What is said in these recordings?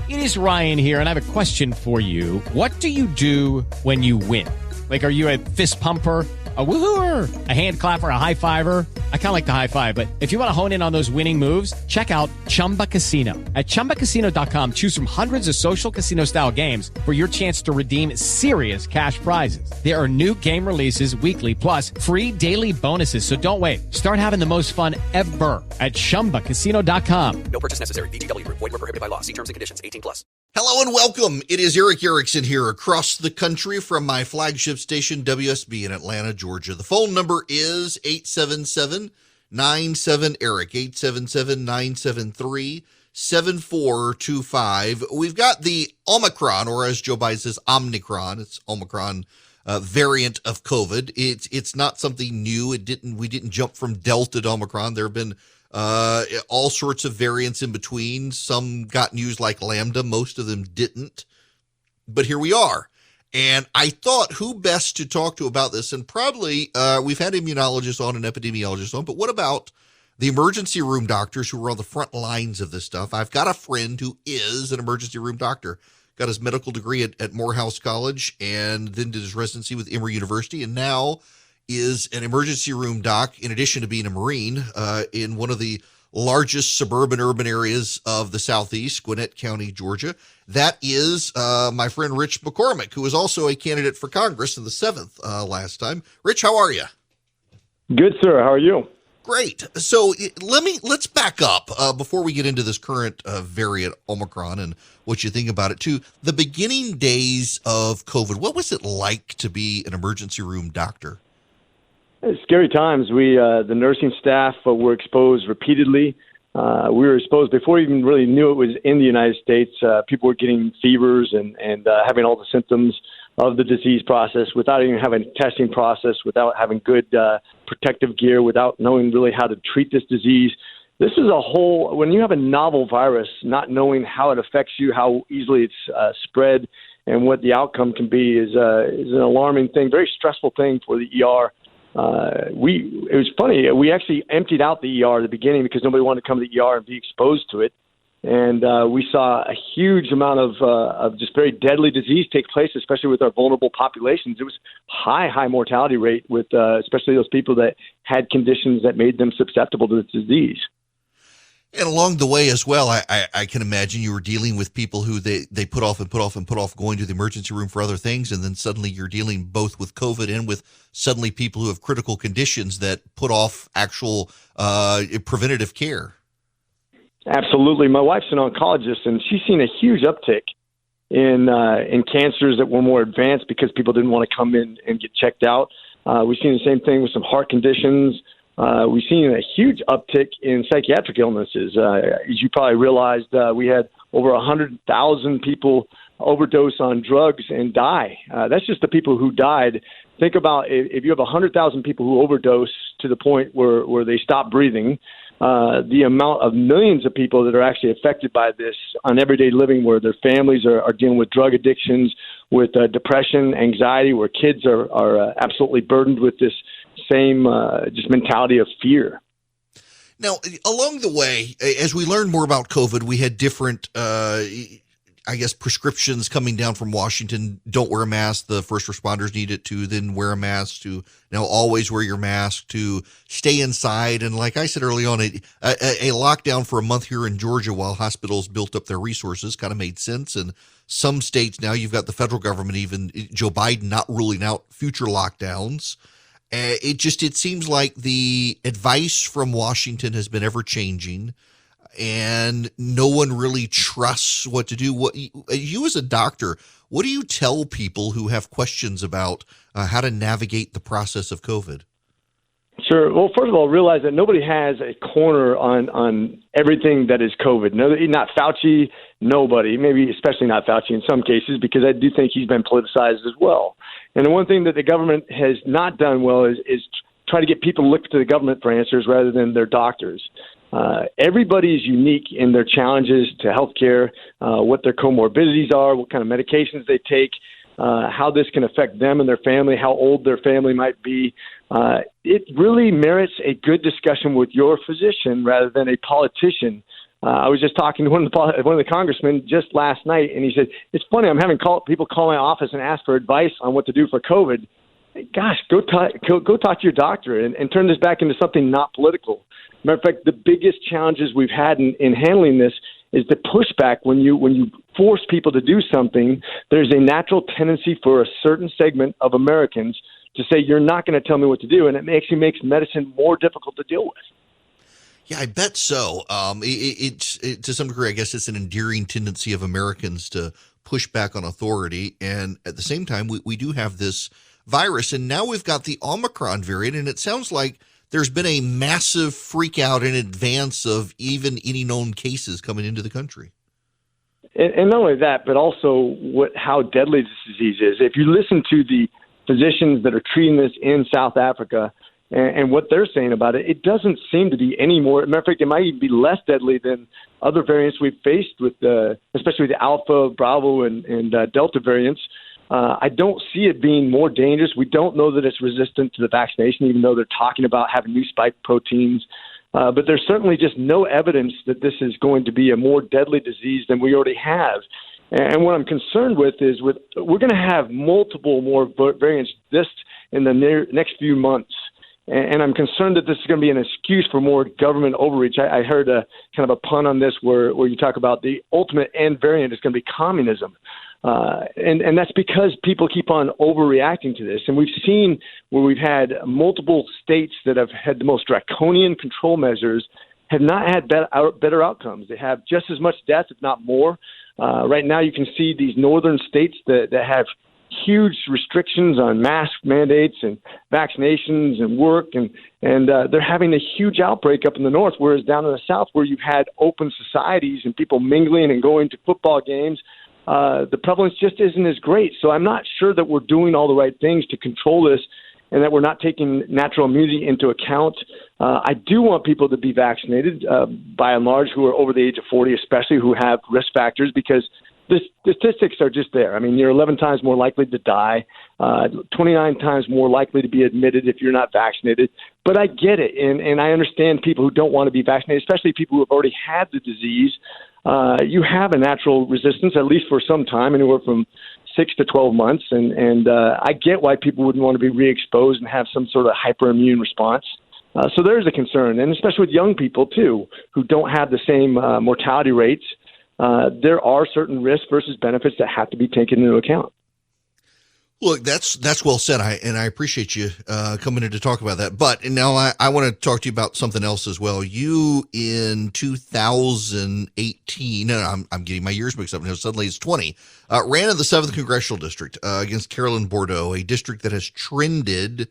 It is Ryan here, and I have a question for you. What do you do when you win? Like, are you a fist pumper, a woohooer, a hand clapper, a high fiver? I kind of like the high five, but if you want to hone in on those winning moves, check out Chumba Casino. At ChumbaCasino.com, choose from hundreds of social casino-style games for your chance to redeem serious cash prizes. There are new game releases weekly, plus free daily bonuses. So don't wait. Start having the most fun ever at ChumbaCasino.com. No purchase necessary. VGW Group. Void where prohibited by law. See terms and conditions. 18+. Hello and welcome. It is Eric Erickson here across the country from my flagship station, WSB in Atlanta, Georgia. The phone number is 877-97-ERIC, 877-973-7425. We've got the Omicron, or as Joe Biden says, Omicron. It's Omicron variant of COVID. It's not something new. We didn't jump from Delta to Omicron. There have been all sorts of variants in between. Some got news like Lambda. Most of them didn't. But here we are. And I thought, who best to talk to about this? And probably we've had immunologists on and epidemiologists on, but what about the emergency room doctors who are on the front lines of this stuff? I've got a friend who is an emergency room doctor, got his medical degree at Morehouse College, and then did his residency with Emory University, and now is an emergency room doc, in addition to being a Marine, in one of the largest suburban urban areas of the Southeast, Gwinnett County, Georgia. That is my friend Rich McCormick, who was also a candidate for Congress in the 7th last time. Rich, how are you? Good, sir. How are you? Great. So let's back up before we get into this current variant Omicron and what you think about it to the beginning days of COVID. What was it like to be an emergency room doctor? Scary times. The nursing staff were exposed repeatedly. We were exposed before we even really knew it was in the United States. People were getting fevers and having all the symptoms of the disease process without even having a testing process, without having good protective gear, without knowing really how to treat this disease. This is when you have a novel virus, not knowing how it affects you, how easily it's spread, and what the outcome can be is an alarming thing, very stressful thing for the ER. It was funny. We actually emptied out the ER at the beginning because nobody wanted to come to the ER and be exposed to it. And we saw a huge amount of just very deadly disease take place, especially with our vulnerable populations. It was high mortality rate with especially those people that had conditions that made them susceptible to this disease. And along the way as well, I can imagine you were dealing with people who they put off going to the emergency room for other things. And then suddenly you're dealing both with COVID and with suddenly people who have critical conditions that put off actual preventative care. Absolutely. My wife's an oncologist, and she's seen a huge uptick in cancers that were more advanced because people didn't want to come in and get checked out. We've seen the same thing with some heart conditions. We've seen a huge uptick in psychiatric illnesses. As you probably realized, we had over 100,000 people overdose on drugs and die. That's just the people who died. Think about if you have 100,000 people who overdose to the point where they stop breathing, the amount of millions of people that are actually affected by this on everyday living, where their families are dealing with drug addictions, with depression, anxiety, where kids are absolutely burdened with this same just mentality of fear. Now, along the way, as we learned more about COVID, we had different, prescriptions coming down from Washington. Don't wear a mask. The first responders need it to then wear a mask, to now always wear your mask, to stay inside. And like I said early on, a lockdown for a month here in Georgia while hospitals built up their resources kind of made sense. And some states now, you've got the federal government, even Joe Biden, not ruling out future lockdowns. It seems like the advice from Washington has been ever changing, and no one really trusts what to do. What you as a doctor, what do you tell people who have questions about how to navigate the process of COVID? Sure. Well, first of all, realize that nobody has a corner on everything that is COVID. No, not Fauci, nobody, maybe especially not Fauci in some cases, because I do think he's been politicized as well. And the one thing that the government has not done well is try to get people to look to the government for answers rather than their doctors. Everybody is unique in their challenges to healthcare, what their comorbidities are, what kind of medications they take, how this can affect them and their family, how old their family might be. It really merits a good discussion with your physician rather than a politician I was just talking to one of the congressmen just last night, and he said, it's funny, I'm having people call my office and ask for advice on what to do for COVID. Gosh, go talk to your doctor and turn this back into something not political. Matter of fact, the biggest challenges we've had in handling this is the pushback. When you force people to do something, there's a natural tendency for a certain segment of Americans to say, you're not going to tell me what to do, and it actually makes medicine more difficult to deal with. Yeah, I bet so. It's to some degree, I guess it's an endearing tendency of Americans to push back on authority. And at the same time, we do have this virus. And now we've got the Omicron variant. And it sounds like there's been a massive freak out in advance of even any known cases coming into the country. And not only that, but also how deadly this disease is. If you listen to the physicians that are treating this in South Africa, and what they're saying about it, it doesn't seem to be any more. Matter of fact, it might even be less deadly than other variants we've faced with, especially the Alpha, Bravo, and Delta variants. I don't see it being more dangerous. We don't know that it's resistant to the vaccination, even though they're talking about having new spike proteins. But there's certainly just no evidence that this is going to be a more deadly disease than we already have. And what I'm concerned with is we're going to have multiple more variants just in the next few months. And I'm concerned that this is going to be an excuse for more government overreach. I heard a kind of a pun on this where you talk about the ultimate end variant is going to be communism. And that's because people keep on overreacting to this. And we've seen where we've had multiple states that have had the most draconian control measures have not had better outcomes. They have just as much death, if not more. Right now you can see these northern states that have huge restrictions on mask mandates and vaccinations and work, and they're having a huge outbreak up in the north, whereas down in the south, where you've had open societies and people mingling and going to football games, the prevalence just isn't as great. So I'm not sure that we're doing all the right things to control this and that we're not taking natural immunity into account. I do want people to be vaccinated, by and large, who are over the age of 40, especially who have risk factors, because the statistics are just there. I mean, you're 11 times more likely to die, 29 times more likely to be admitted if you're not vaccinated. But I get it, and I understand people who don't want to be vaccinated, especially people who have already had the disease. You have a natural resistance, at least for some time, anywhere from 6 to 12 months. And I get why people wouldn't want to be re-exposed and have some sort of hyperimmune response. So there's a concern, and especially with young people, too, who don't have the same mortality rates. There are certain risks versus benefits that have to be taken into account. Look, that's well said. I appreciate you coming in to talk about that. But now I want to talk to you about something else as well. You in 2018, and I'm getting my years mixed up now. Suddenly it's 20. Ran in the 7th Congressional District against Carolyn Bourdeaux, a district that has trended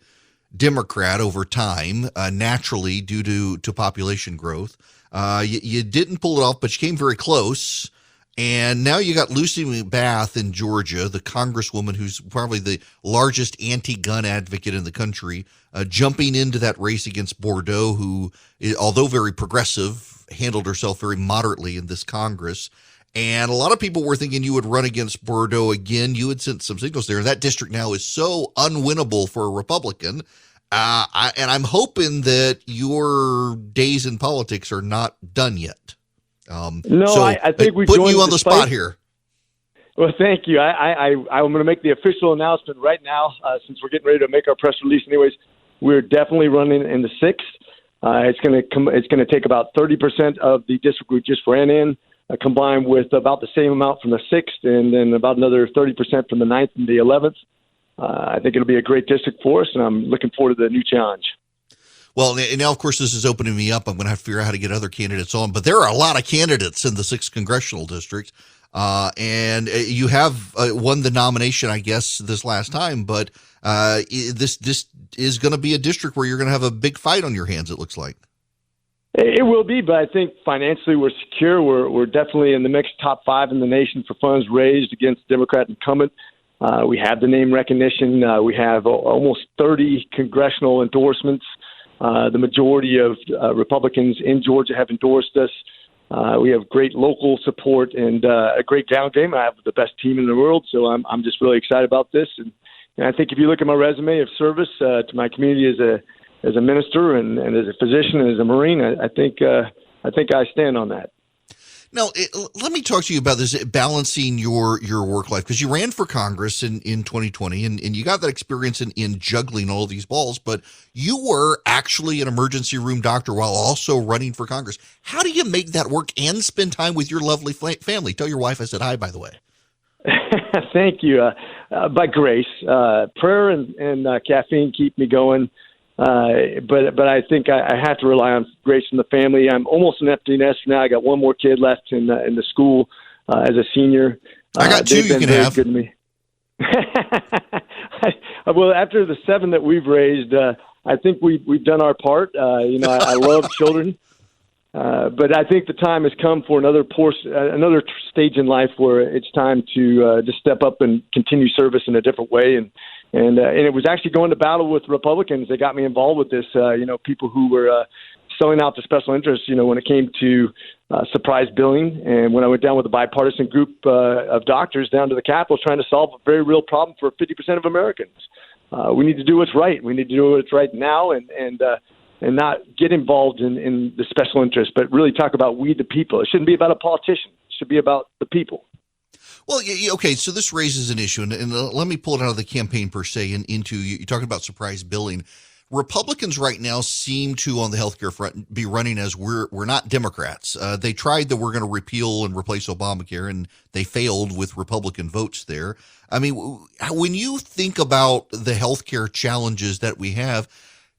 Democrat over time, naturally due to population growth. You didn't pull it off, but you came very close. And now you got Lucy McBath in Georgia, the congresswoman who's probably the largest anti-gun advocate in the country, jumping into that race against Bourdeaux, who, although very progressive, handled herself very moderately in this Congress. And a lot of people were thinking you would run against Bourdeaux again. You had sent some signals there. That district now is so unwinnable for a Republican. And I'm hoping that your days in politics are not done yet. I think we've putting you on the spot here. Well, thank you. I'm going to make the official announcement right now, since we're getting ready to make our press release. Anyways, we're definitely running in the 6th. It's going to take about 30% of the district we just ran in, combined with about the same amount from the 6th, and then about another 30% from the 9th and the 11th. I think it'll be a great district for us, and I'm looking forward to the new challenge. Well, and now, of course, this is opening me up. I'm going to have to figure out how to get other candidates on. But there are a lot of candidates in the 6th Congressional District. And you have won the nomination, I guess, this last time. But this is going to be a district where you're going to have a big fight on your hands, it looks like. It will be, but I think financially we're secure. We're definitely in the mixed top 5 in the nation for funds raised against Democrat incumbent. We have the name recognition. We have almost 30 congressional endorsements. The majority of Republicans in Georgia have endorsed us. We have great local support and a great ground game. I have the best team in the world, so I'm just really excited about this. And I think if you look at my resume of service to my community as a minister and as a physician and as a Marine, I think I stand on that. Now, let me talk to you about this, balancing your work life, because you ran for Congress in 2020, and you got that experience in juggling all these balls, but you were actually an emergency room doctor while also running for Congress. How do you make that work and spend time with your lovely family? Tell your wife I said hi, by the way. Thank you. By grace, prayer and caffeine keep me going. But I think I have to rely on grace from the family. I'm almost an empty nester now. I got one more kid left in the school as a senior. I got two you can have. Good to me. Well, after the 7 that we've raised, I think we've done our part. I love children, but I think the time has come for another stage in life where it's time to just step up and continue service in a different way. And it was actually going to battle with Republicans that got me involved with this. People who were selling out to special interests. When it came to surprise billing, and when I went down with a bipartisan group of doctors down to the Capitol trying to solve a very real problem for 50% of Americans. We need to do what's right. We need to do what's right now, and not get involved in the special interests, but really talk about we the people. It shouldn't be about a politician. It should be about the people. Well, okay, so this raises an issue, and let me pull it out of the campaign per se and into you're talking about surprise billing. Republicans right now seem to, on the healthcare front, be running as we're not Democrats. They tried that we're going to repeal and replace Obamacare, and they failed with Republican votes there. I mean, when you think about the healthcare challenges that we have,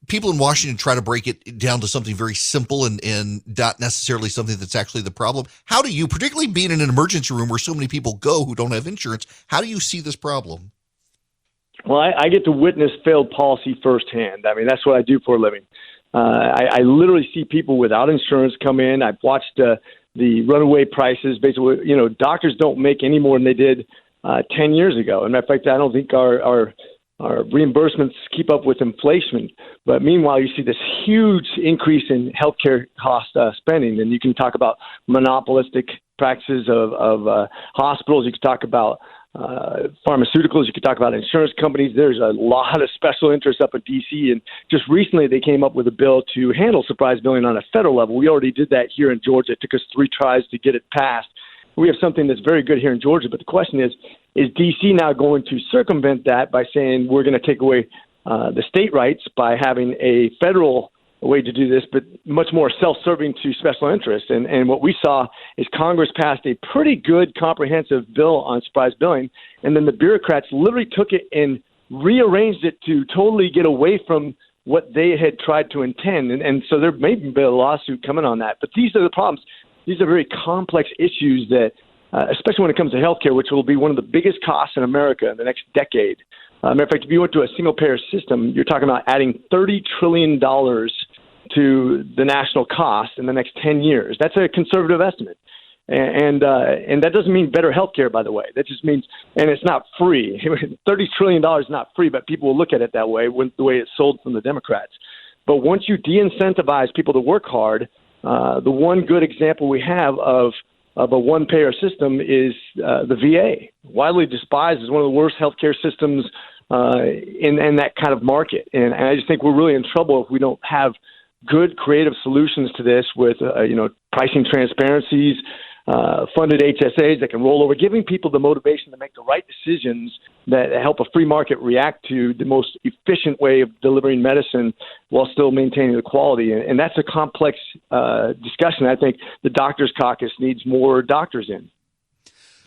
people in Washington try to break it down to something very simple and not necessarily something that's actually the problem. How do you, particularly being in an emergency room where so many people go who don't have insurance, how do you see this problem? Well, I get to witness failed policy firsthand. I mean, that's what I do for a living. I literally see people without insurance come in. I've watched the runaway prices. Basically, doctors don't make any more than they did 10 years ago. And in fact, I don't think our reimbursements keep up with inflation. But meanwhile, you see this huge increase in healthcare cost spending. And you can talk about monopolistic practices of hospitals. You can talk about pharmaceuticals. You could talk about insurance companies. There's a lot of special interests up in D.C. And just recently they came up with a bill to handle surprise billing on a federal level. We already did that here in Georgia. It took us 3 tries to get it passed. We have something that's very good here in Georgia. But the question is D.C. now going to circumvent that by saying we're going to take away the state rights by having a federal way to do this, but much more self-serving to special interests. And what we saw is Congress passed a pretty good comprehensive bill on surprise billing, and then the bureaucrats literally took it and rearranged it to totally get away from what they had tried to intend. And so there may be a lawsuit coming on that. But these are the problems. These are very complex issues that, especially when it comes to healthcare, which will be one of the biggest costs in America in the next decade. Matter of fact, if you went to a single-payer system, you're talking about adding $30 trillion to the national cost in the next 10 years. That's a conservative estimate. And that doesn't mean better health care, by the way. That just means, and it's not free. $30 trillion is not free, but people will look at it that way, the way it's sold from the Democrats. But once you de-incentivize people to work hard, the one good example we have of a one-payer system is the VA, widely despised as one of the worst healthcare systems in that kind of market. And I just think we're really in trouble if we don't have good creative solutions to this with, pricing transparencies, funded HSAs that can roll over, giving people the motivation to make the right decisions that help a free market react to the most efficient way of delivering medicine while still maintaining the quality. And that's a complex discussion. I think the Doctors Caucus needs more doctors in.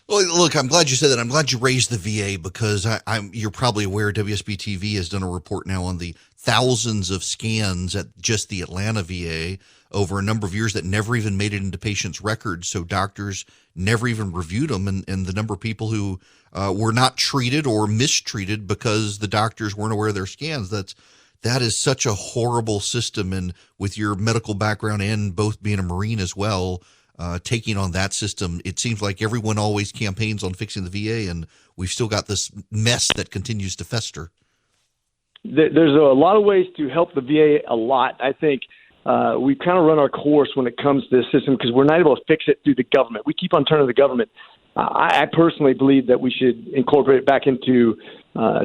Well, look, I'm glad you said that. I'm glad you raised the VA because you're probably aware WSB-TV has done a report now on the thousands of scans at just the Atlanta VA over a number of years that never even made it into patients' records. So doctors never even reviewed them. And the number of people who were not treated or mistreated because the doctors weren't aware of their scans, that is such a horrible system. And with your medical background and both being a Marine as well, taking on that system, it seems like everyone always campaigns on fixing the VA, and we've still got this mess that continues to fester. There's a lot of ways to help the VA a lot. I think we've kind of run our course when it comes to this system because we're not able to fix it through the government. We keep on turning to the government. I personally believe that we should incorporate it back into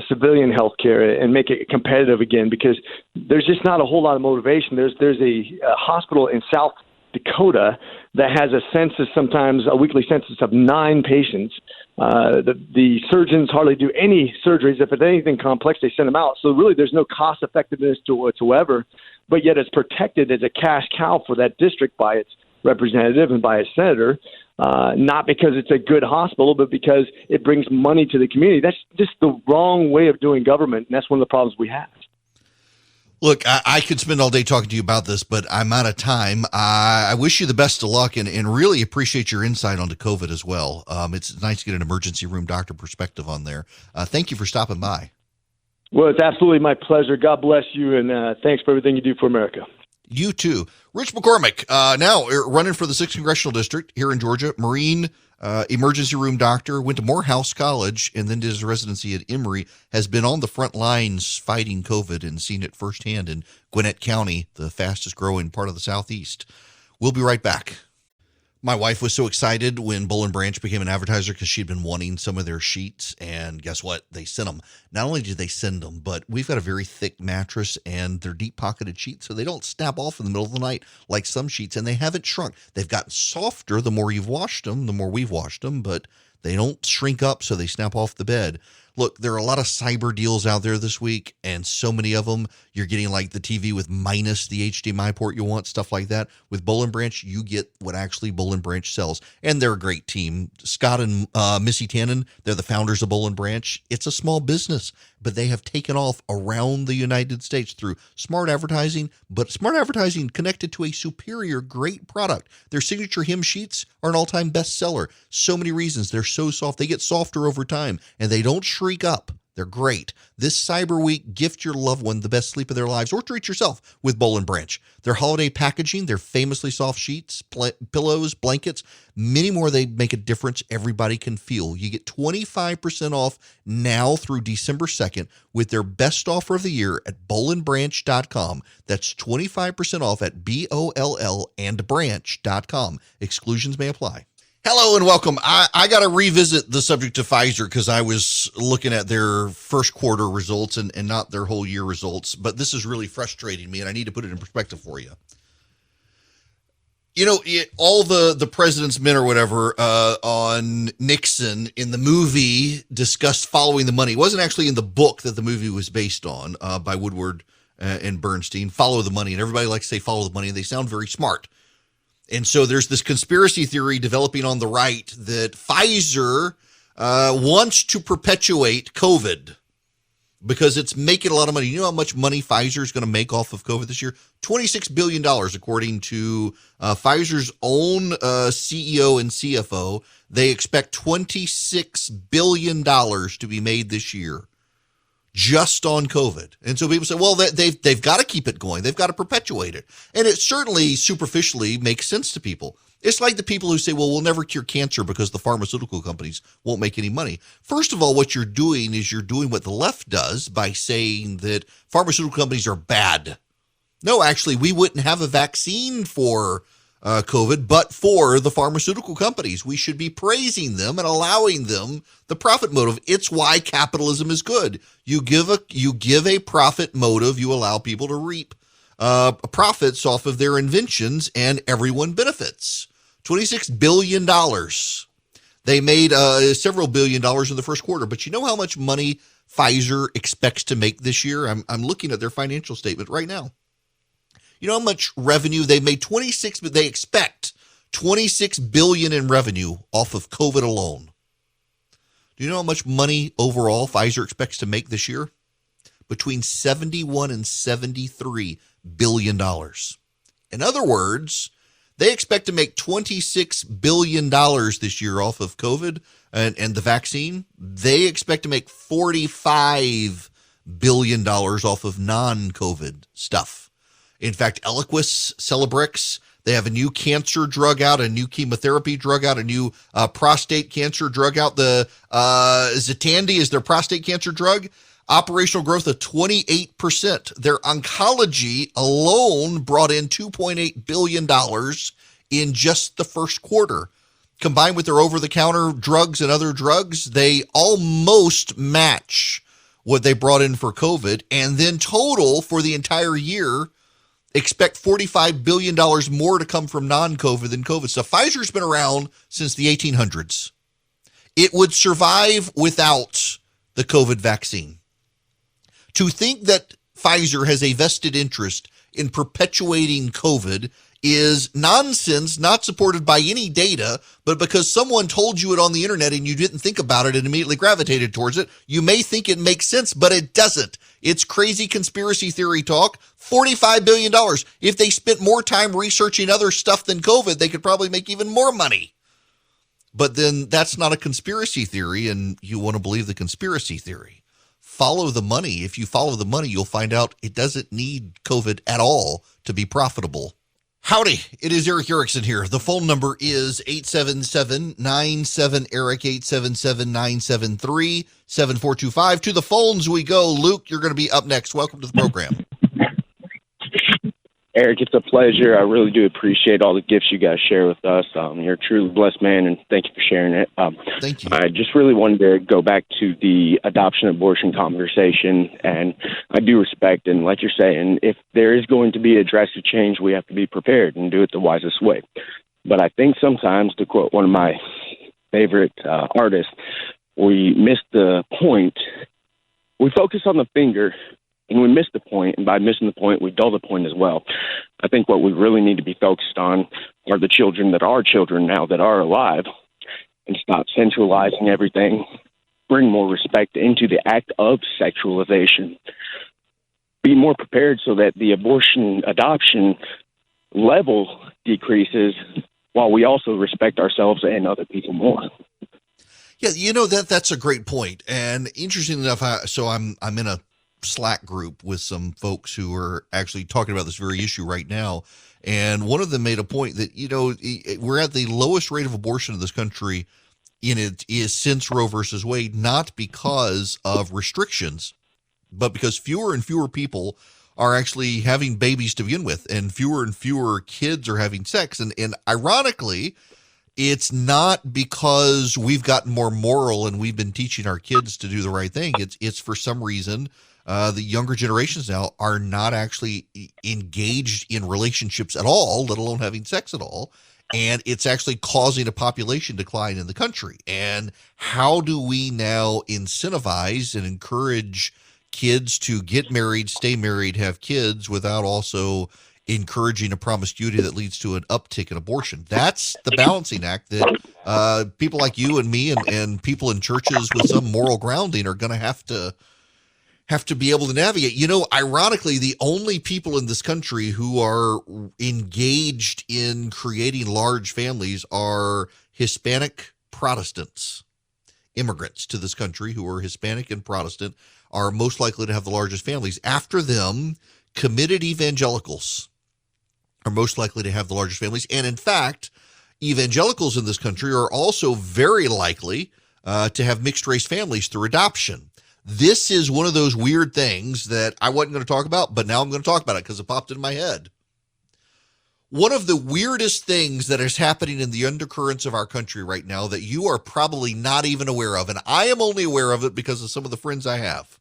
civilian health care and make it competitive again because there's just not a whole lot of motivation. There's a hospital in South Dakota that has a census, sometimes a weekly census of 9 patients. The surgeons hardly do any surgeries. If it's anything complex, they send them out. So really there's no cost effectiveness to whatsoever, but yet it's protected as a cash cow for that district by its representative and by its senator, not because it's a good hospital, but because it brings money to the community. That's just the wrong way of doing government, and that's one of the problems we have. Look, I could spend all day talking to you about this, but I'm out of time. I wish you the best of luck and really appreciate your insight onto COVID as well. It's nice to get an emergency room doctor perspective on there. Thank you for stopping by. Well, it's absolutely my pleasure. God bless you, and thanks for everything you do for America. You too. Rich McCormick, now running for the 6th Congressional District here in Georgia, Marine emergency room doctor, went to Morehouse College and then did his residency at Emory, has been on the front lines fighting COVID and seen it firsthand in Gwinnett County, the fastest growing part of the Southeast. We'll be right back. My wife was so excited when Boll & Branch became an advertiser because she'd been wanting some of their sheets, and guess what? They sent them. Not only did they send them, but we've got a very thick mattress, and they're deep-pocketed sheets, so they don't snap off in the middle of the night like some sheets, and they haven't shrunk. They've gotten softer the more you've washed them, the more we've washed them, but they don't shrink up so they snap off the bed. Look, there are a lot of cyber deals out there this week, and so many of them, you're getting like the TV with minus the HDMI port you want, stuff like that. With Boll & Branch, you get what actually Boll & Branch sells, and they're a great team. Scott and Missy Tannen, they're the founders of Boll & Branch. It's a small business, but they have taken off around the United States through smart advertising, but smart advertising connected to a superior, great product. Their signature hem sheets are an all-time bestseller. So many reasons. They're so soft. They get softer over time, and they don't shriek up. They're great. This Cyber Week, gift your loved one the best sleep of their lives, or treat yourself with Boll & Branch. Their holiday packaging, their famously soft sheets, pillows, blankets, many more. They make a difference everybody can feel. You get 25% off now through December 2nd with their best offer of the year at bollandbranch.com. That's 25% off at BOLL and branch.com. Exclusions may apply. Hello and welcome. I got to revisit the subject of Pfizer because I was looking at their first quarter results and not their whole year results, but this is really frustrating me and I need to put it in perspective for you. You know, all the president's men or whatever on Nixon in the movie discussed following the money. It wasn't actually in the book that the movie was based on by Woodward and Bernstein, Follow the Money. And everybody likes to say follow the money and they sound very smart. And so there's this conspiracy theory developing on the right that Pfizer wants to perpetuate COVID because it's making a lot of money. You know how much money Pfizer is going to make off of COVID this year? $26 billion, according to Pfizer's own CEO and CFO. They expect $26 billion to be made this year just on COVID. And so people say, well, they've got to keep it going. They've got to perpetuate it. And it certainly superficially makes sense to people. It's like the people who say, well, we'll never cure cancer because the pharmaceutical companies won't make any money. First of all, what you're doing is you're doing what the left does by saying that pharmaceutical companies are bad. No, actually, we wouldn't have a vaccine for COVID, but for the pharmaceutical companies. We should be praising them and allowing them the profit motive. It's why capitalism is good. You give a profit motive, you allow people to reap profits off of their inventions, and everyone benefits. $26 billion. They made several billion dollars in the first quarter, but you know how much money Pfizer expects to make this year? I'm looking at their financial statement right now. You know how much revenue they made? They expect $26 billion in revenue off of COVID alone. Do you know how much money overall Pfizer expects to make this year? Between $71 and $73 billion. In other words, they expect to make $26 billion this year off of COVID and the vaccine. They expect to make $45 billion off of non-COVID stuff. In fact, Eliquis, Celebrex, they have a new cancer drug out, a new chemotherapy drug out, a new prostate cancer drug out. The Xtandi is their prostate cancer drug. Operational growth of 28%. Their oncology alone brought in $2.8 billion in just the first quarter. Combined with their over-the-counter drugs and other drugs, they almost match what they brought in for COVID. And then total for the entire year, expect $45 billion more to come from non-COVID than COVID stuff. Pfizer's been around since the 1800s. It would survive without the COVID vaccine. To think that Pfizer has a vested interest in perpetuating COVID is nonsense, not supported by any data, but because someone told you it on the internet and you didn't think about it and immediately gravitated towards it, you may think it makes sense, but it doesn't. It's crazy conspiracy theory talk. $45 billion. If they spent more time researching other stuff than COVID, they could probably make even more money. But then that's not a conspiracy theory, and you want to believe the conspiracy theory. Follow the money. If you follow the money, you'll find out it doesn't need COVID at all to be profitable. Howdy, it is Eric Erickson here. The phone number is 877-97-ERIC, 877-973-7425. To the phones we go. Luke, you're going to be up next. Welcome to the program. Eric, it's a pleasure. I really do appreciate all the gifts you guys share with us. You're a truly blessed man, and thank you for sharing it. Thank you. I just really wanted to go back to the adoption abortion conversation, and I do respect, and like you're saying, if there is going to be a drastic change, we have to be prepared and do it the wisest way. But I think sometimes, to quote one of my favorite artists, we miss the point. We focus on the finger, and we miss the point, and by missing the point, we dull the point as well. I think what we really need to be focused on are the children that are children now that are alive, and stop centralizing everything, bring more respect into the act of sexualization, be more prepared so that the abortion adoption level decreases while we also respect ourselves and other people more. Yeah, that's a great point. And interesting enough, I'm in a Slack group with some folks who are actually talking about this very issue right now. And one of them made a point that, we're at the lowest rate of abortion in this country since Roe versus Wade, not because of restrictions, but because fewer and fewer people are actually having babies to begin with, and fewer kids are having sex. And ironically, it's not because we've gotten more moral and we've been teaching our kids to do the right thing. It's for some reason, the younger generations now are not actually engaged in relationships at all, let alone having sex at all. And it's actually causing a population decline in the country. And how do we now incentivize and encourage kids to get married, stay married, have kids without also encouraging a promiscuity that leads to an uptick in abortion? That's the balancing act that people like you and me and people in churches with some moral grounding are going to have to be able to navigate. Ironically, the only people in this country who are engaged in creating large families are Hispanic Protestants. Immigrants to this country who are Hispanic and Protestant are most likely to have the largest families. After them, committed evangelicals are most likely to have the largest families. And in fact, evangelicals in this country are also very likely to have mixed race families through adoption. This is one of those weird things that I wasn't going to talk about, but now I'm going to talk about it because it popped in my head. One of the weirdest things that is happening in the undercurrents of our country right now that you are probably not even aware of, and I am only aware of it because of some of the friends I have,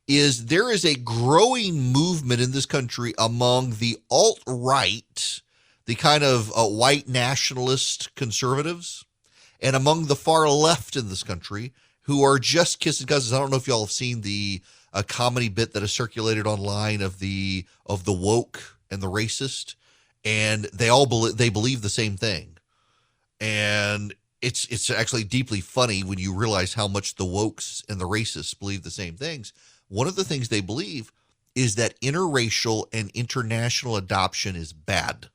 is there is a growing movement in this country among the alt-right, the kind of white nationalist conservatives, and among the far left in this country, who are just kissing cousins. I don't know if y'all have seen the comedy bit that has circulated online of the woke and the racist, and they believe the same thing. And it's actually deeply funny when you realize how much the wokes and the racists believe the same things. One of the things they believe is that interracial and international adoption is bad.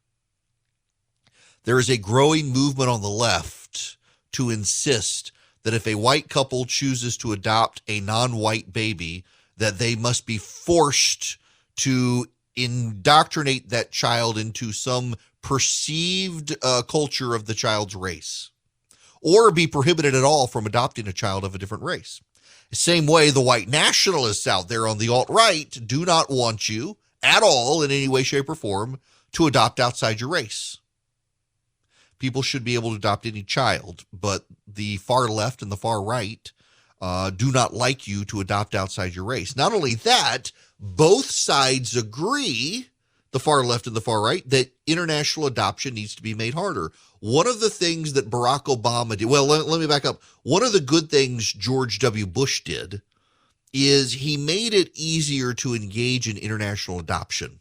There is a growing movement on the left to insist that if a white couple chooses to adopt a non-white baby, that they must be forced to indoctrinate that child into some perceived culture of the child's race, or be prohibited at all from adopting a child of a different race. Same way the white nationalists out there on the alt-right do not want you at all in any way, shape, or form to adopt outside your race. People should be able to adopt any child, but the far left and the far right do not like you to adopt outside your race. Not only that, both sides agree the far left and the far right, that international adoption needs to be made harder. One of the things that Barack Obama did, well, let me back up. One of the good things George W. Bush did is he made it easier to engage in international adoption.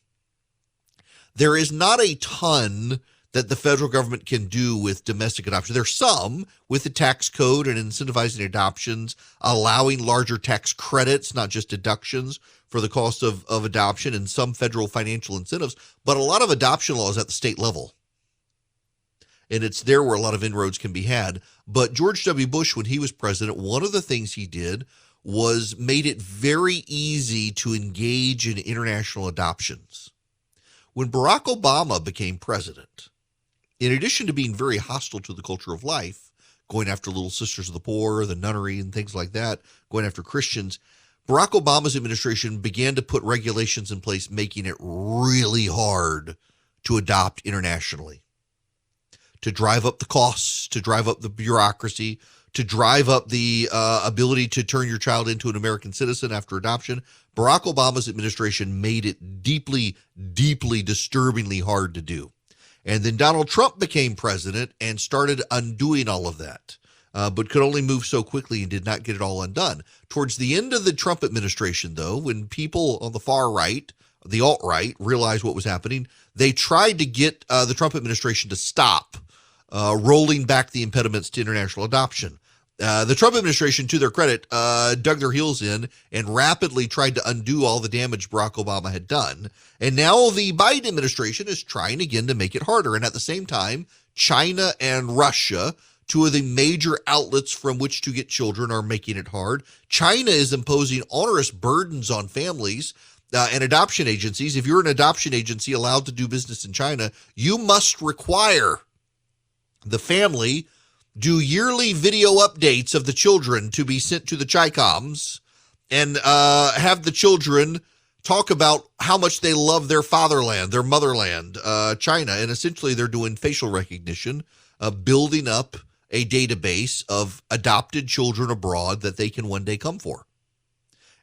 There is not a ton that the federal government can do with domestic adoption. There's some with the tax code and incentivizing adoptions, allowing larger tax credits, not just deductions for the cost of adoption, and some federal financial incentives. But a lot of adoption law is at the state level. And it's there where a lot of inroads can be had. But George W. Bush, when he was president, one of the things he did was made it very easy to engage in international adoptions. When Barack Obama became president, in addition to being very hostile to the culture of life, going after Little Sisters of the Poor, the nunnery, and things like that, going after Christians, Barack Obama's administration began to put regulations in place, making it really hard to adopt internationally, to drive up the costs, to drive up the bureaucracy, to drive up the ability to turn your child into an American citizen after adoption. Barack Obama's administration made it deeply, deeply, disturbingly hard to do. And then Donald Trump became president and started undoing all of that, but could only move so quickly and did not get it all undone. Towards the end of the Trump administration, though, when people on the far right, the alt-right, realized what was happening, they tried to get the Trump administration to stop rolling back the impediments to international adoption. The Trump administration, to their credit, dug their heels in and rapidly tried to undo all the damage Barack Obama had done. And now the Biden administration is trying again to make it harder. And at the same time, China and Russia, two of the major outlets from which to get children, are making it hard. China is imposing onerous burdens on families and adoption agencies. If you're an adoption agency allowed to do business in China, you must require the family do yearly video updates of the children to be sent to the Chi-Coms, and have the children talk about how much they love their fatherland, their motherland, China. And essentially they're doing facial recognition, building up a database of adopted children abroad that they can one day come for.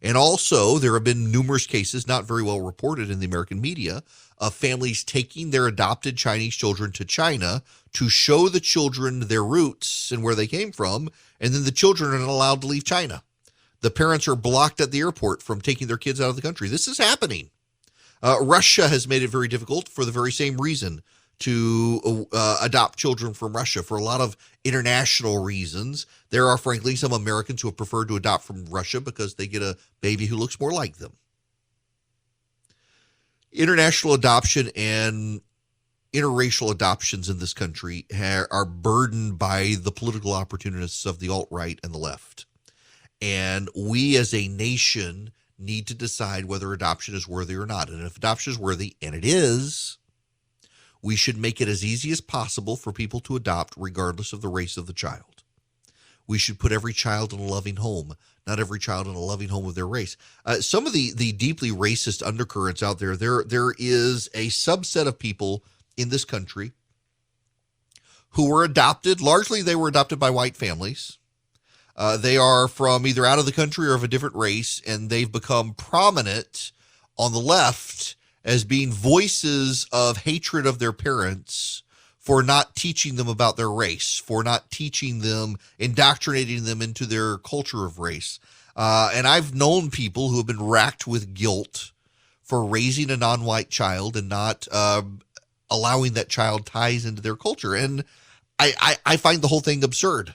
And also, there have been numerous cases, not very well reported in the American media, of families taking their adopted Chinese children to China to show the children their roots and where they came from, and then the children are not allowed to leave China. The parents are blocked at the airport from taking their kids out of the country. This is happening. Russia has made it very difficult for the very same reason to adopt children from Russia, for a lot of international reasons. There are, frankly, some Americans who have preferred to adopt from Russia because they get a baby who looks more like them. International adoption and interracial adoptions in this country are burdened by the political opportunists of the alt-right and the left. And we as a nation need to decide whether adoption is worthy or not. And if adoption is worthy, and it is, we should make it as easy as possible for people to adopt, regardless of the race of the child. We should put every child in a loving home, not every child in a loving home of their race. Some of the deeply racist undercurrents out there, there is a subset of people in this country who were adopted. Largely, they were adopted by white families. They are from either out of the country or of a different race, and they've become prominent on the left as being voices of hatred of their parents for not teaching them about their race, for not teaching them, indoctrinating them into their culture of race. And I've known people who have been racked with guilt for raising a non-white child and not allowing that child ties into their culture. And I find the whole thing absurd.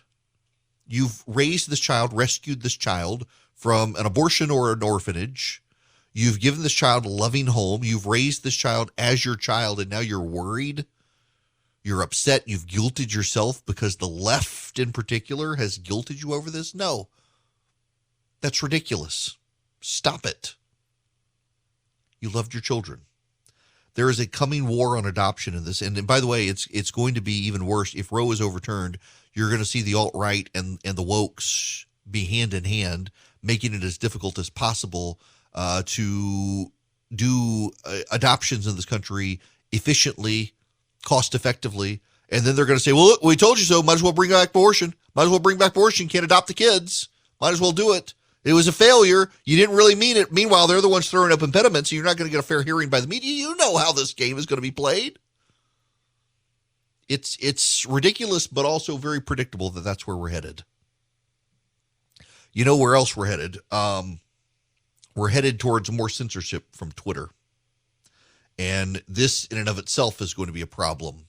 You've raised this child, rescued this child from an abortion or an orphanage. You've given this child a loving home. You've raised this child as your child, and now you're worried. You're upset. You've guilted yourself because the left in particular has guilted you over this. No, that's ridiculous. Stop it. You loved your children. There is a coming war on adoption in this. And by the way, it's going to be even worse. If Roe is overturned, you're going to see the alt-right and the wokes be hand in hand, making it as difficult as possible to do adoptions in this country efficiently, cost effectively. And then they're going to say, well, look, we told you so. Might as well bring back abortion. Might as well bring back abortion. Can't adopt the kids. Might as well do it. It was a failure. You didn't really mean it. Meanwhile, they're the ones throwing up impediments, so you're not going to get a fair hearing by the media. You know how this game is going to be played. It's ridiculous, but also very predictable that that's where we're headed. You know where else we're headed? We're headed towards more censorship from Twitter. And this in and of itself is going to be a problem.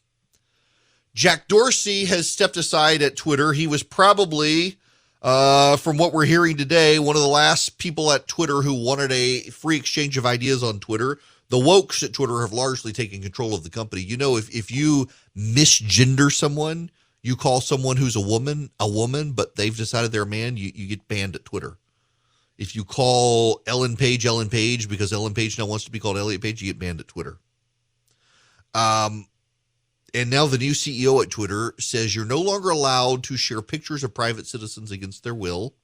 Jack Dorsey has stepped aside at Twitter. He was probably, from what we're hearing today, one of the last people at Twitter who wanted a free exchange of ideas on Twitter. The wokes at Twitter have largely taken control of the company. You know, if you misgender someone, you call someone who's a woman, but they've decided they're a man, you get banned at Twitter. If you call Ellen Page because Ellen Page now wants to be called Elliot Page, you get banned at Twitter. And now the new CEO at Twitter says you're no longer allowed to share pictures of private citizens against their will.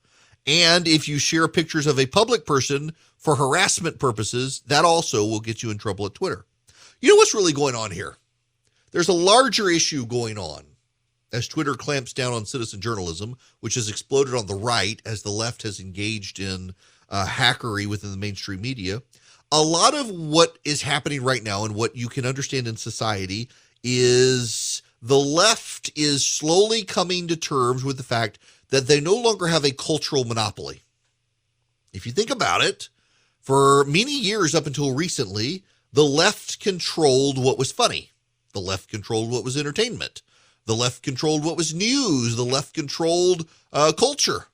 And if you share pictures of a public person for harassment purposes, that also will get you in trouble at Twitter. You know what's really going on here? There's a larger issue going on as Twitter clamps down on citizen journalism, which has exploded on the right as the left has engaged in hackery within the mainstream media. A lot of what is happening right now and what you can understand in society is the left is slowly coming to terms with the fact that they no longer have a cultural monopoly. If you think about it, for many years up until recently, the left controlled what was funny. The left controlled what was entertainment. The left controlled what was news. The left controlled culture.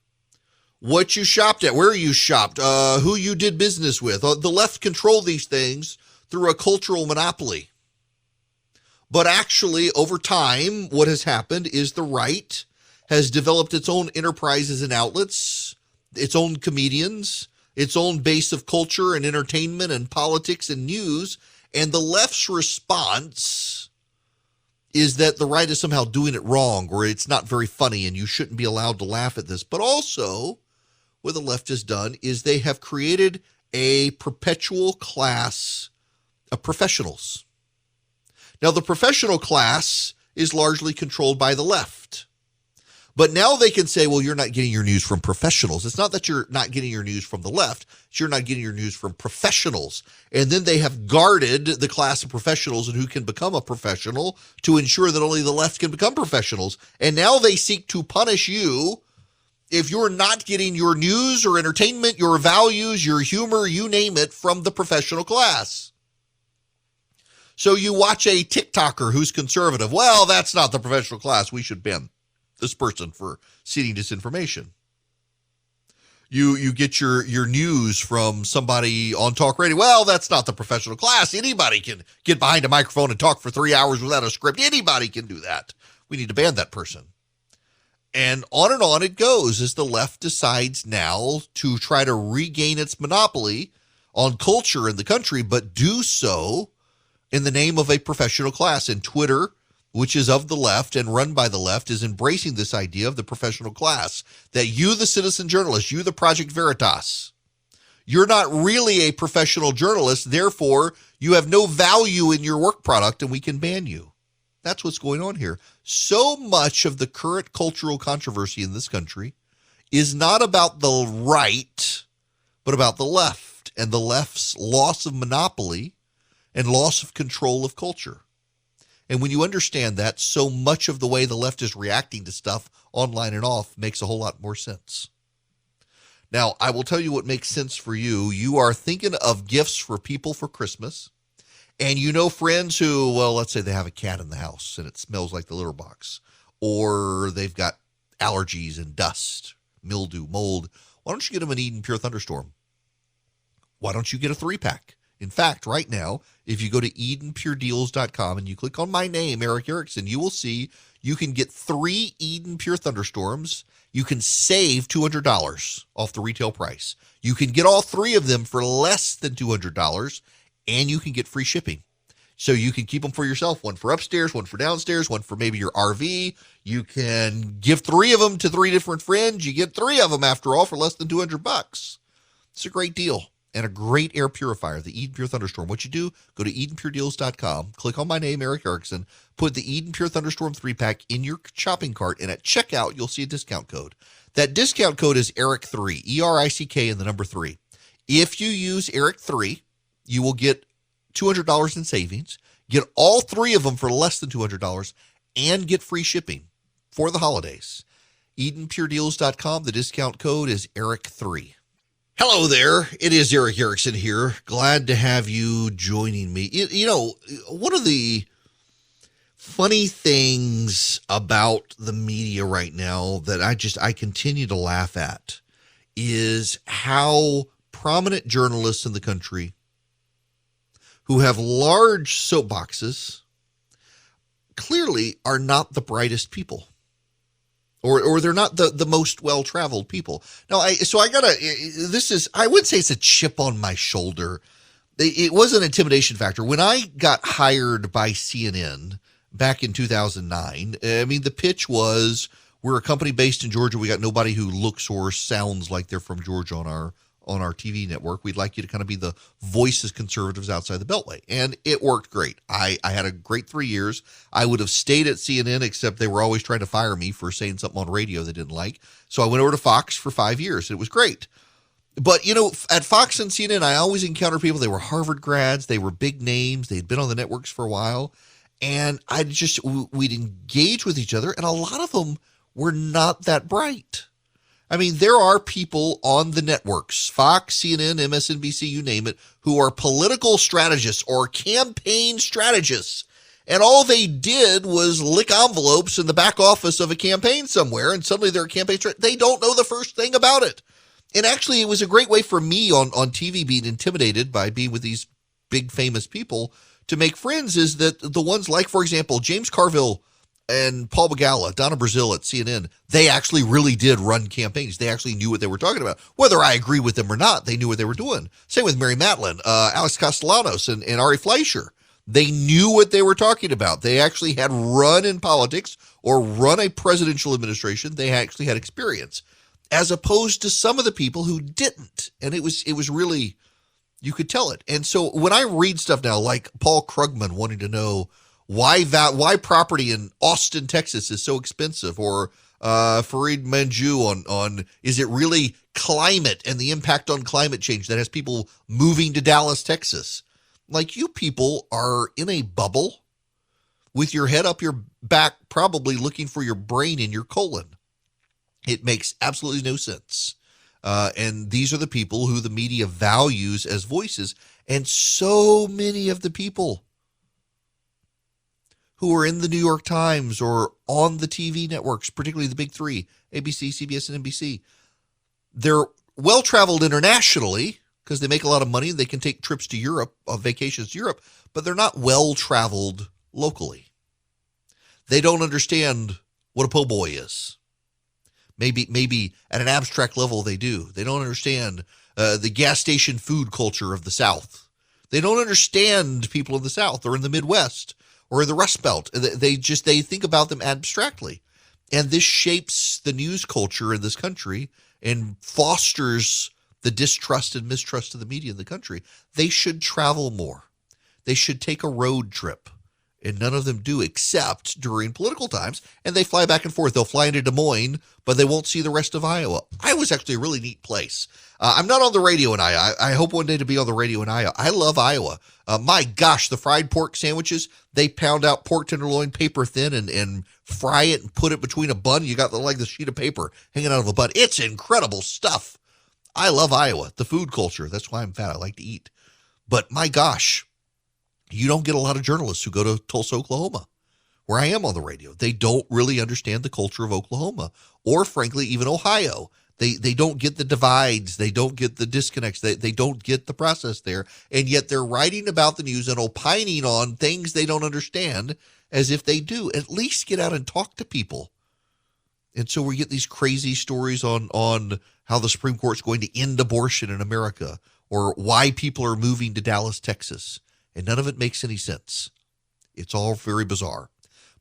What you shopped at, where you shopped, who you did business with. The left controlled these things through a cultural monopoly. But actually, over time, what has happened is the right has developed its own enterprises and outlets, its own comedians, its own base of culture and entertainment and politics and news. And the left's response is that the right is somehow doing it wrong, or it's not very funny and you shouldn't be allowed to laugh at this. But also, what the left has done is they have created a perpetual class of professionals. Now, the professional class is largely controlled by the left. But now they can say, well, you're not getting your news from professionals. It's not that you're not getting your news from the left. It's you're not getting your news from professionals. And then they have guarded the class of professionals and who can become a professional to ensure that only the left can become professionals. And now they seek to punish you if you're not getting your news or entertainment, your values, your humor, you name it, from the professional class. So you watch a TikToker who's conservative. Well, that's not the professional class. We should ban this person for seeding disinformation. You get your news from somebody on talk radio. Well, that's not the professional class. Anybody can get behind a microphone and talk for 3 hours without a script. Anybody can do that. We need to ban that person. And on it goes as the left decides now to try to regain its monopoly on culture in the country, but do so in the name of a professional class. And Twitter, which is of the left and run by the left, is embracing this idea of the professional class, that you, the citizen journalist, you, the Project Veritas, you're not really a professional journalist, therefore you have no value in your work product and we can ban you. That's what's going on here. So much of the current cultural controversy in this country is not about the right, but about the left and the left's loss of monopoly and loss of control of culture. And when you understand that, so much of the way the left is reacting to stuff online and off makes a whole lot more sense. Now, I will tell you what makes sense for you. You are thinking of gifts for people for Christmas, and you know friends who, well, let's say they have a cat in the house and it smells like the litter box, or they've got allergies and dust, mildew, mold. Why don't you get them an Eden Pure Thunderstorm? Why don't you get a 3-pack? In fact, right now, if you go to EdenPureDeals.com and you click on my name, Eric Erickson, you will see you can get 3 Eden Pure Thunderstorms. You can save $200 off the retail price. You can get all 3 of them for less than $200, and you can get free shipping. So you can keep them for yourself, one for upstairs, one for downstairs, one for maybe your RV. You can give 3 of them to 3 different friends. You get 3 of them, after all, for less than $200. It's a great deal. and a great air purifier, the Eden Pure Thunderstorm. What you do, go to EdenPureDeals.com, click on my name, Eric Erickson, put the Eden Pure Thunderstorm 3-pack in your shopping cart, and at checkout, you'll see a discount code. That discount code is ERIC3, E-R-I-C-K and the number 3. If you use ERIC3, you will get $200 in savings, get all 3 of them for less than $200, and get free shipping for the holidays. EdenPureDeals.com, the discount code is ERIC3. Hello there. It is Eric Erickson here. Glad to have you joining me. You know, one of the funny things about the media right now that I continue to laugh at is how prominent journalists in the country who have large soapboxes clearly are not the brightest people. Or they're not the most well-traveled people. Now, I would say it's a chip on my shoulder. It was an intimidation factor. When I got hired by CNN back in 2009, I mean, the pitch was, we're a company based in Georgia. We got nobody who looks or sounds like they're from Georgia on our TV network. We'd like you to kind of be the voice of conservatives outside the Beltway. And it worked great. I had a great 3 years. I would have stayed at CNN, except they were always trying to fire me for saying something on radio they didn't like. So I went over to Fox for 5 years. It was great. But, you know, at Fox and CNN, I always encountered people. They were Harvard grads. They were big names. They'd been on the networks for a while. And we'd engage with each other. And a lot of them were not that bright. I mean, there are people on the networks, Fox, CNN, MSNBC, you name it, who are political strategists or campaign strategists. And all they did was lick envelopes in the back office of a campaign somewhere, and suddenly they're a campaign strategist. They don't know the first thing about it. And actually, it was a great way for me on TV being intimidated by being with these big famous people to make friends, is that the ones like, for example, James Carville and Paul Begala, Donna Brazile at CNN, they actually really did run campaigns. They actually knew what they were talking about. Whether I agree with them or not, they knew what they were doing. Same with Mary Matlin, Alex Castellanos, and Ari Fleischer. They knew what they were talking about. They actually had run in politics or run a presidential administration. They actually had experience, as opposed to some of the people who didn't. And it was really, you could tell it. And so when I read stuff now, like Paul Krugman wanting to know why property in Austin, Texas is so expensive, or Fareed Manjoo on is it really climate and the impact on climate change that has people moving to Dallas, Texas? Like, you people are in a bubble with your head up your back, probably looking for your brain in your colon. It makes absolutely no sense. And these are the people who the media values as voices. And so many of the people who are in the New York Times or on the TV networks, particularly the big 3, ABC, CBS, and NBC, they're well-traveled internationally because they make a lot of money. They can take trips to Europe, vacations to Europe, but they're not well-traveled locally. They don't understand what a po' boy is. Maybe at an abstract level they do. They don't understand the gas station food culture of the South. They don't understand people in the South or in the Midwest or the Rust Belt. They think about them abstractly. And this shapes the news culture in this country and fosters the distrust and mistrust of the media in the country. They should travel more. They should take a road trip. And none of them do, except during political times. And they fly back and forth. They'll fly into Des Moines, but they won't see the rest of Iowa. Iowa's actually a really neat place. I'm not on the radio in Iowa. I hope one day to be on the radio in Iowa. I love Iowa. My gosh, the fried pork sandwiches, they pound out pork tenderloin paper thin and fry it and put it between a bun. You got the sheet of paper hanging out of a bun. It's incredible stuff. I love Iowa, the food culture. That's why I'm fat. I like to eat. But my gosh, you don't get a lot of journalists who go to Tulsa, Oklahoma, where I am on the radio. They don't really understand the culture of Oklahoma, or frankly, even Ohio. They don't get the divides. They don't get the disconnects. They don't get the process there. And yet they're writing about the news and opining on things they don't understand as if they do. At least get out and talk to people. And so we get these crazy stories on how the Supreme Court's going to end abortion in America, or why people are moving to Dallas, Texas. And none of it makes any sense. It's all very bizarre.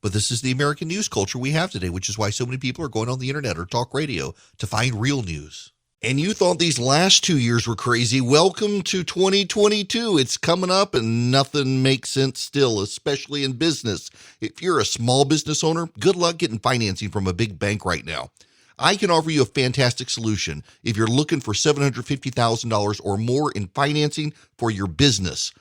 But this is the American news culture we have today, which is why so many people are going on the internet or talk radio to find real news. And you thought these last 2 years were crazy. Welcome to 2022. It's coming up and nothing makes sense still, especially in business. If you're a small business owner, good luck getting financing from a big bank right now. I can offer you a fantastic solution if you're looking for $750,000 or more in financing for your business.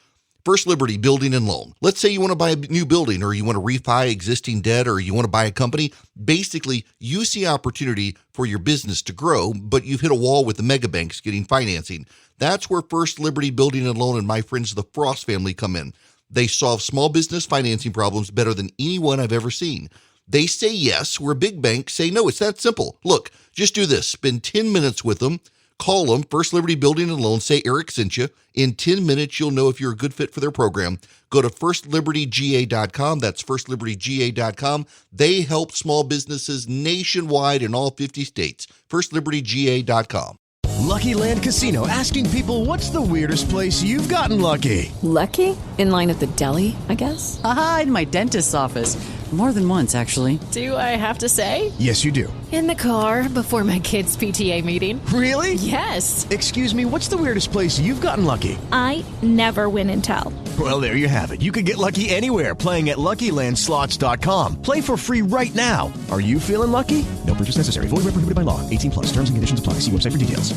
First Liberty Building and Loan. Let's say you want to buy a new building or you want to refi existing debt or you want to buy a company. Basically, you see opportunity for your business to grow, but you've hit a wall with the mega banks getting financing. That's where First Liberty Building and Loan and my friends, the Frost family, come in. They solve small business financing problems better than anyone I've ever seen. They say yes, where big banks say no. It's that simple. Look, just do this. Spend 10 minutes with them. Call them, First Liberty Building and Loan. Say Eric sent you. In 10 minutes, you'll know if you're a good fit for their program. Go to firstlibertyga.com. That's firstlibertyga.com. They help small businesses nationwide in all 50 states. firstlibertyga.com. Lucky Land Casino, asking people, what's the weirdest place you've gotten lucky? Lucky? In line at the deli, I guess? Aha, in my dentist's office. More than once, actually. Do I have to say? Yes, you do. In the car before my kids' PTA meeting. Really? Yes. Excuse me, what's the weirdest place you've gotten lucky? I never win and tell. Well, there you have it. You can get lucky anywhere, playing at LuckyLandSlots.com. Play for free right now. Are you feeling lucky? No purchase necessary. Void where prohibited by law. 18+. Terms and conditions apply. See website for details.